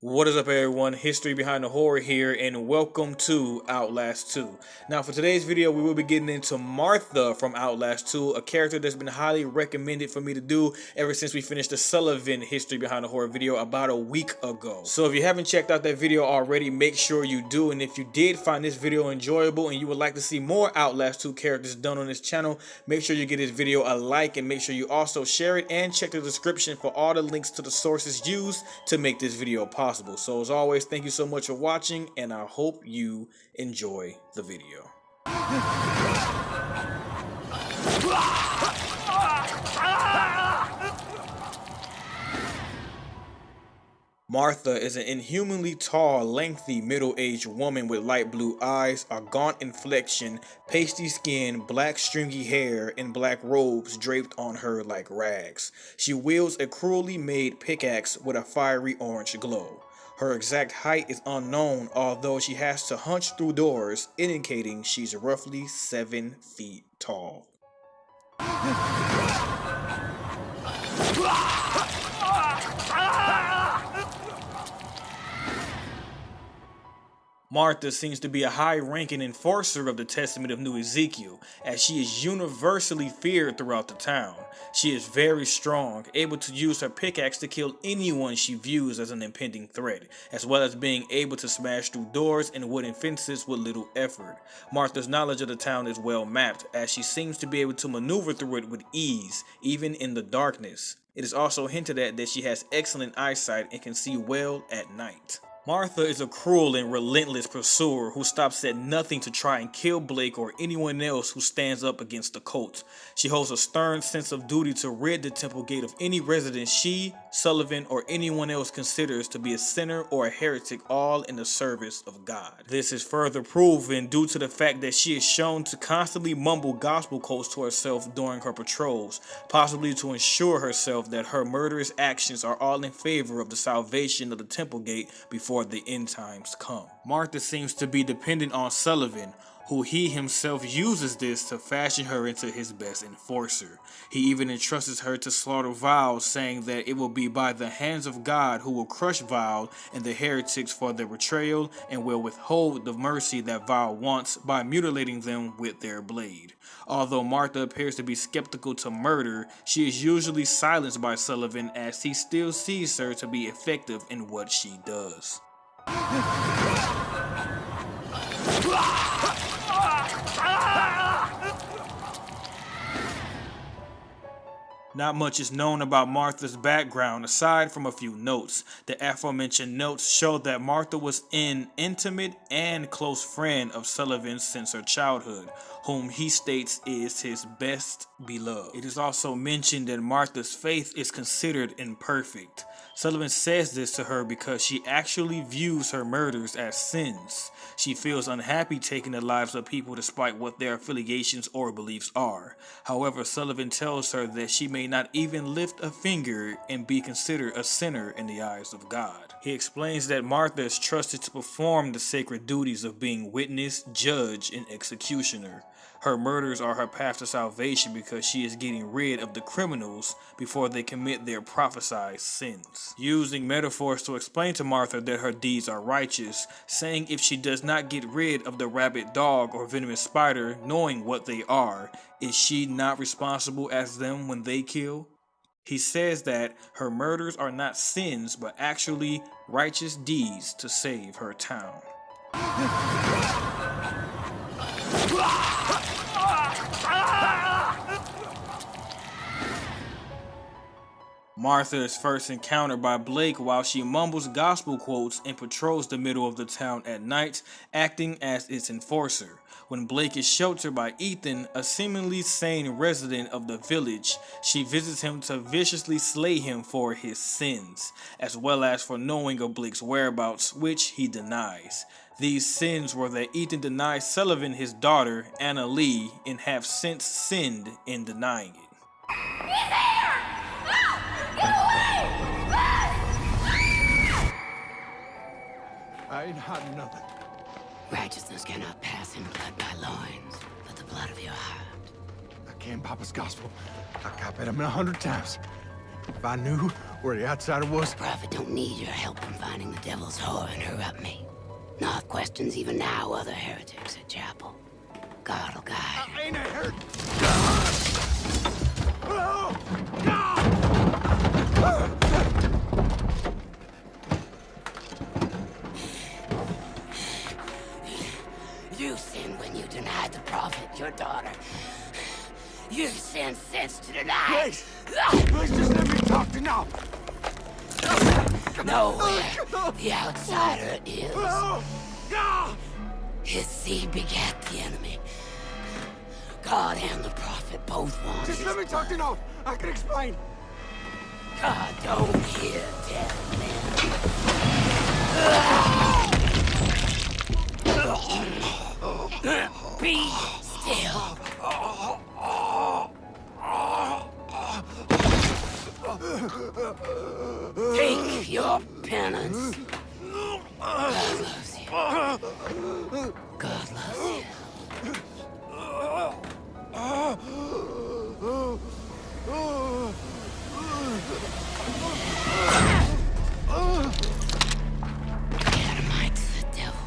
What is up, everyone? History Behind the Horror here, and welcome to Outlast 2. Now, for today's video, we will be getting into Martha from Outlast 2, a character that's been highly recommended for me to do ever since we finished the Sullivan History Behind the Horror video about a week ago. So if you haven't checked out that video already, make sure you do, and if you did find this video enjoyable and you would like to see more Outlast 2 characters done on this channel, make sure you give this video a like and make sure you also share it and check the description for all the links to the sources used to make this video possible. So as always, thank you so much for watching, and I hope you enjoy the video. Martha is an inhumanly tall, lengthy, middle-aged woman with light blue eyes, a gaunt inflection, pasty skin, black stringy hair, and black robes draped on her like rags. She wields a cruelly made pickaxe with a fiery orange glow. Her exact height is unknown, although she has to hunch through doors, indicating she's roughly 7 feet tall. Martha seems to be a high-ranking enforcer of the Testament of New Ezekiel, as she is universally feared throughout the town. She is very strong, able to use her pickaxe to kill anyone she views as an impending threat, as well as being able to smash through doors and wooden fences with little effort. Martha's knowledge of the town is well mapped, as she seems to be able to maneuver through it with ease, even in the darkness. It is also hinted at that she has excellent eyesight and can see well at night. Martha is a cruel and relentless pursuer who stops at nothing to try and kill Blake or anyone else who stands up against the cult. She holds a stern sense of duty to rid the temple gate of any resident she, Sullivan, or anyone else considers to be a sinner or a heretic, all in the service of God. This is further proven due to the fact that she is shown to constantly mumble gospel quotes to herself during her patrols, possibly to ensure herself that her murderous actions are all in favor of the salvation of the temple gate before the end times come. Martha seems to be dependent on Sullivan, who he himself uses this to fashion her into his best enforcer. He even entrusts her to slaughter Val, saying that it will be by the hands of God who will crush Val and the heretics for their betrayal, and will withhold the mercy that Val wants by mutilating them with their blade. Although Martha appears to be skeptical to murder, she is usually silenced by Sullivan, as he still sees her to be effective in what she does. Not much is known about Martha's background aside from a few notes. The aforementioned notes show that Martha was an intimate and close friend of Sullivan's since her childhood, whom he states is his best beloved. It is also mentioned that Martha's faith is considered imperfect. Sullivan says this to her because she actually views her murders as sins. She feels unhappy taking the lives of people despite what their affiliations or beliefs are. However, Sullivan tells her that she may not even lift a finger and be considered a sinner in the eyes of God. He explains that Martha is trusted to perform the sacred duties of being witness, judge, and executioner. Her murders are her path to salvation because she is getting rid of the criminals before they commit their prophesied sins. Using metaphors to explain to Martha that her deeds are righteous, saying if she does not get rid of the rabid dog or venomous spider, knowing what they are, is she not responsible as them when they kill? He says that her murders are not sins but actually righteous deeds to save her town. Martha is first encountered by Blake while she mumbles gospel quotes and patrols the middle of the town at night, acting as its enforcer. When Blake is sheltered by Ethan, a seemingly sane resident of the village, she visits him to viciously slay him for his sins, as well as for knowing of Blake's whereabouts, which he denies. These sins were that Ethan denied Sullivan his daughter, Anna Lee, and have since sinned in denying it. He's here! Ah! Get away! I ain't hiding nothing. Righteousness cannot pass in blood by loins, but the blood of your heart. I can't Papa's gospel. I copied him 100 times. If I knew where the outsider was... Prophet don't need your help in finding the devil's whore and her up me. Not questions even now other heretics at chapel. God will guide her. I ain't a heretic. Oh, God! You sinned when you denied the prophet, your daughter. You've sinned since to deny. Please! Please just let me talk to now! Nowhere the outsider is. Oh, God! His seed begat the enemy. God and the prophet both want Just his let me talk to now! I can explain! God don't hear dead men. Be still. Take your penance. God loves you. God loves you. Adamite's the devil.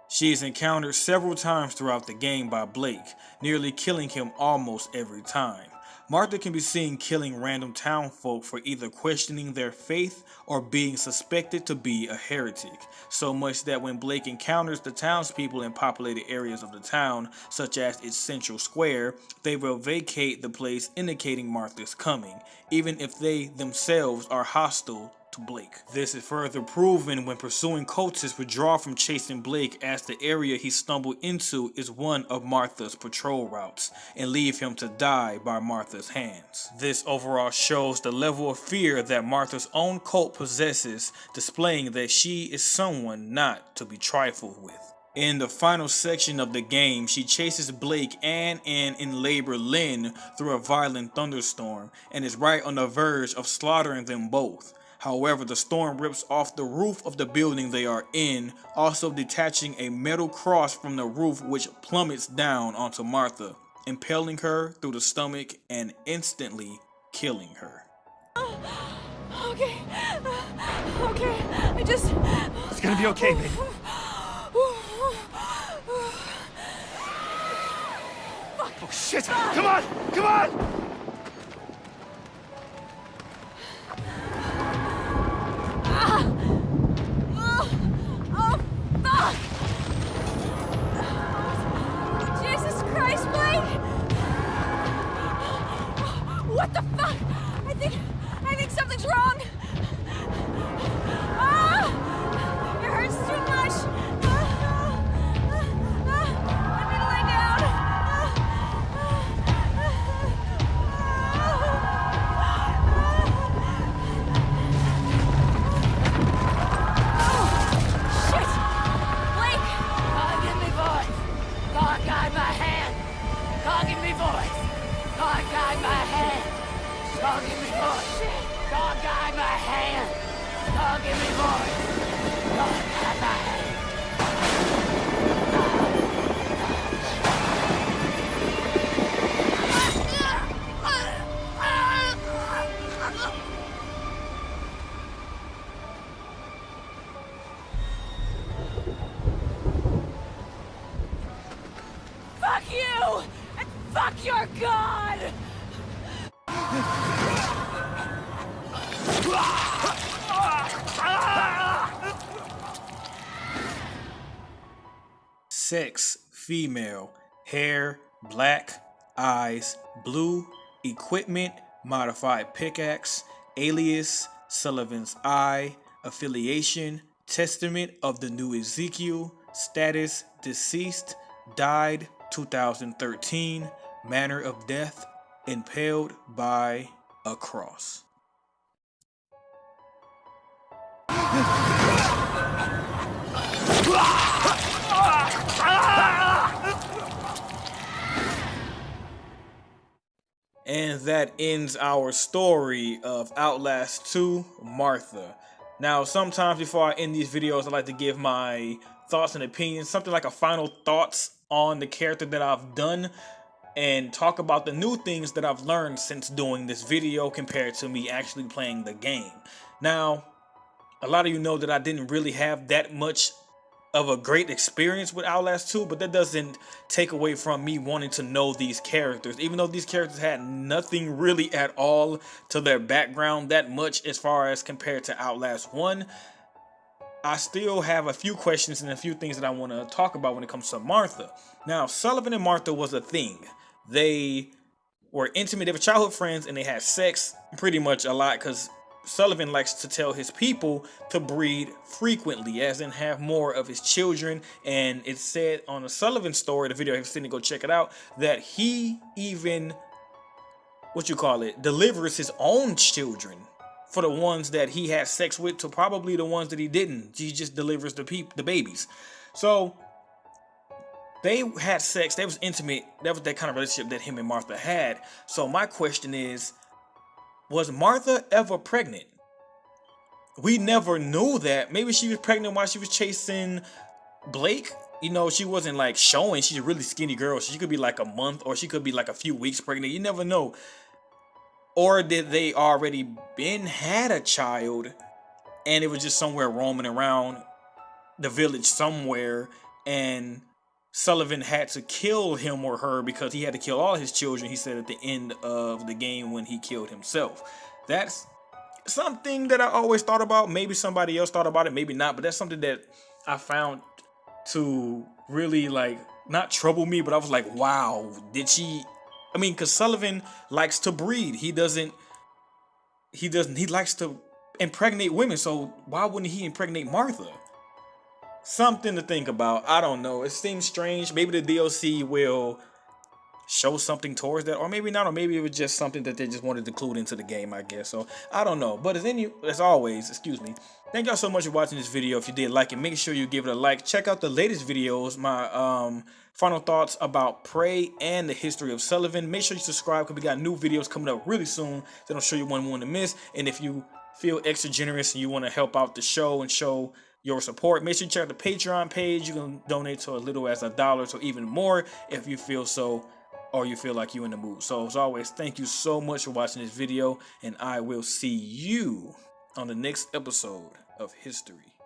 She is encountered several times throughout the game by Blake, nearly killing him almost every time. Martha can be seen killing random townfolk for either questioning their faith or being suspected to be a heretic, so much that when Blake encounters the townspeople in populated areas of the town, such as its central square, they will vacate the place, indicating Martha's coming, even if they themselves are hostile to Blake. This is further proven when pursuing cultists withdraw from chasing Blake, as the area he stumbled into is one of Martha's patrol routes, and leave him to die by Martha's hands. This overall shows the level of fear that Martha's own cult possesses, displaying that she is someone not to be trifled with. In the final section of the game, she chases Blake and an in labor Lynn through a violent thunderstorm, and is right on the verge of slaughtering them both. However, the storm rips off the roof of the building they are in, also detaching a metal cross from the roof, which plummets down onto Martha, impaling her through the stomach and instantly killing her. Okay. Okay. I just... It's gonna be okay, baby. Oh, shit! Come on! Come on! Oh, fuck! Jesus Christ, Blake! What the fuck? I think something's wrong. It hurts too much. I need to lay down. Shit! Blake! God, give me voice. God, guide my hand. God, give me voice. God, guide my hand. God, give me voice. God, guide my hand. God, give me voice. God, guide my hand. Fuck you! And fuck your god! Sex, female, hair, black, eyes, blue, equipment, modified pickaxe, alias, Sullivan's Eye, affiliation, testament of the new Ezekiel, status, deceased, died 2013, manner of death, impaled by a cross. that ends our story of Outlast 2, Martha. Now, sometimes before I end these videos, I like to give my thoughts and opinions, something like a final thoughts on the character that I've done, and talk about the new things that I've learned since doing this video compared to me actually playing the game. Now, a lot of you know that I didn't really have that much of a great experience with Outlast 2, but that doesn't take away from me wanting to know these characters. Even though these characters had nothing really at all to their background that much as far as compared to Outlast 1, I still have a few questions and a few things that I want to talk about when it comes to Martha. Now, Sullivan and Martha was a thing. They were intimate, they were childhood friends, and they had sex pretty much a lot because Sullivan likes to tell his people to breed frequently, as in have more of his children. And it's said on the Sullivan story, the video I've seen, to go check it out, that he even, delivers his own children for the ones that he had sex with to probably the ones that he didn't. He just delivers the babies. So they had sex, they was intimate, that was that kind of relationship that him and Martha had. So my question is, was Martha ever pregnant? We never knew that. Maybe she was pregnant while she was chasing Blake. You know, she wasn't like showing. She's a really skinny girl. So she could be like a month, or she could be like a few weeks pregnant. You never know. Or did they already had a child and it was just somewhere roaming around the village somewhere, and Sullivan had to kill him or her because he had to kill all his children, he said at the end of the game when he killed himself. That's something that I always thought about. Maybe somebody else thought about it, maybe not, but that's something that I found to really like not trouble me, but I was like, wow, did she? I mean, because Sullivan likes to breed. He likes to impregnate women, so why wouldn't he impregnate Martha? Something to think about. I don't know. It seems strange. Maybe the DLC will show something towards that, or maybe not, or maybe it was just something that they just wanted to include into the game, I guess. So I don't know. But as always, excuse me, thank y'all so much for watching this video. If you did like it, make sure you give it a like. Check out the latest videos, my final thoughts about Prey and the history of Sullivan. Make sure you subscribe because we got new videos coming up really soon that I'm sure you won't want to miss. And if you feel extra generous and you want to help out the show and show your support, make sure you check out the Patreon page. You can donate to as little as $1 or even more if you feel so, or you feel like you're in the mood. So as always, thank you so much for watching this video, and I will see you on the next episode of History.